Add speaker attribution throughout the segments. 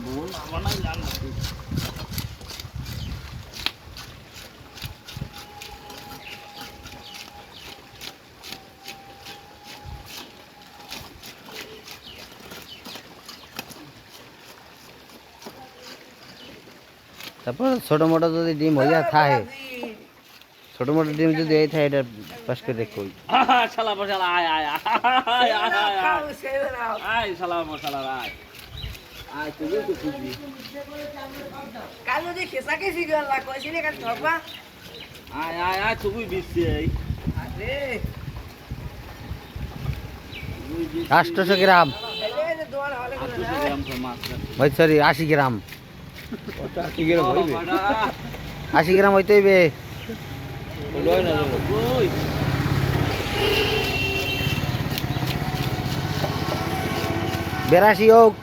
Speaker 1: ভুল আমার নাই জানা
Speaker 2: তারপর ছোট মোটো যদি ডিম হইয়া থাকে ছোট মোটো ডিম যদি এই থাকে এটা পাস করে দেখো
Speaker 1: শালা মশালা আয় আয় আয় আয় শালা মশালা আয় আয় তুই তো খুঁজবি
Speaker 3: কালো যে খেসাকে শিখলা কইছিলি কাল ধরবা
Speaker 1: আয় আয় আয় তুই বিসি
Speaker 3: আরে
Speaker 2: 800 গ্রাম
Speaker 3: এই যে দোয়ার হলে
Speaker 2: ওই সরি 80 গ্রাম
Speaker 4: 80 গ্রাম হইবে
Speaker 2: 80 গ্রাম হইতে হইবে
Speaker 4: লয় না
Speaker 1: ওই
Speaker 2: 82 হোক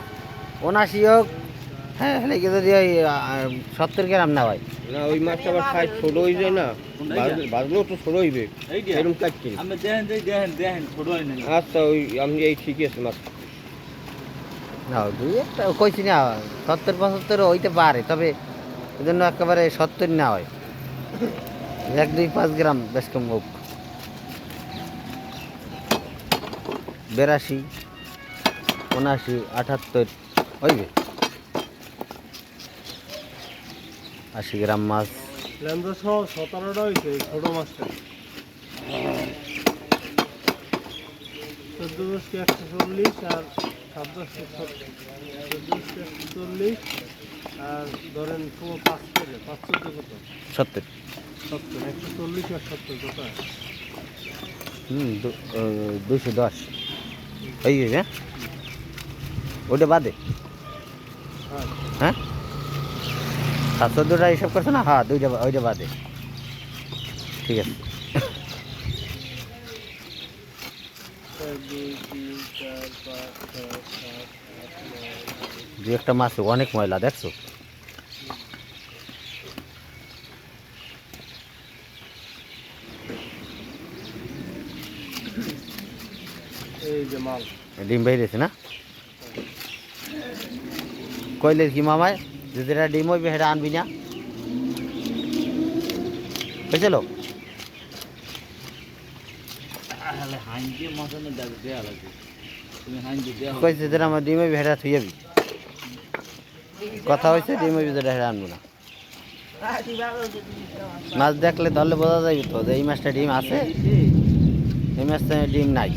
Speaker 2: 79 হোক হ্যাঁ লেগে যদি ওই 70 গ্রাম না হয়
Speaker 4: না ওই মাছটা আবার সাইজ ছোট হয়ে যায় না বাজলেও তো ছোট হইবে এরকম কাটছি
Speaker 1: আমি দেখেন ছোট হয় না
Speaker 4: আচ্ছা ওই আমি এই ঠিকই আছে মাছ
Speaker 2: না দুই একটা কইছি না 70 75 হইতে পারে তবে এজন্য একেবারে 70 না হয় 1 2 5 গ্রাম বেশ কম হোক 82 79 78 হইবে 80 গ্রাম মাছ
Speaker 4: লেন্দা সহ 17টা হইছে ছোট মাছটা 14 140 আর 14 আর ধরেন 5 কেজি 500 কত
Speaker 2: 70
Speaker 4: 70 140 আর 70 কত
Speaker 2: হুম 210 হয়ে গেছে ওটা বাদে হ্যাঁ 702টা হিসাব করছো না হ্যাঁ দুইটা ওইটা বাদে ঠিক আছে 2 একটা মাছ অনেক ময়লা দেখছো
Speaker 4: এই যে মাল
Speaker 2: ডিম বেরিয়েছে না কইলে কি মামায় যেটা ডিম হইবে সেটা আনবি না বুঝলো
Speaker 1: তাহলে হাইঞ্জে মশানে দেয়া লাগে তুমি হাইঞ্জে দেয়া
Speaker 2: কইছে যেটা আমার ডিম হইবে সেটা থুই যাবি কথা হয়েছে ডিম হইবে যেটা সেটা আনবো না মাছ দেখলে তাহলে বোঝা যাবে তো যে এই মাছটা ডিম আছে এই মাছটা ডিম নাই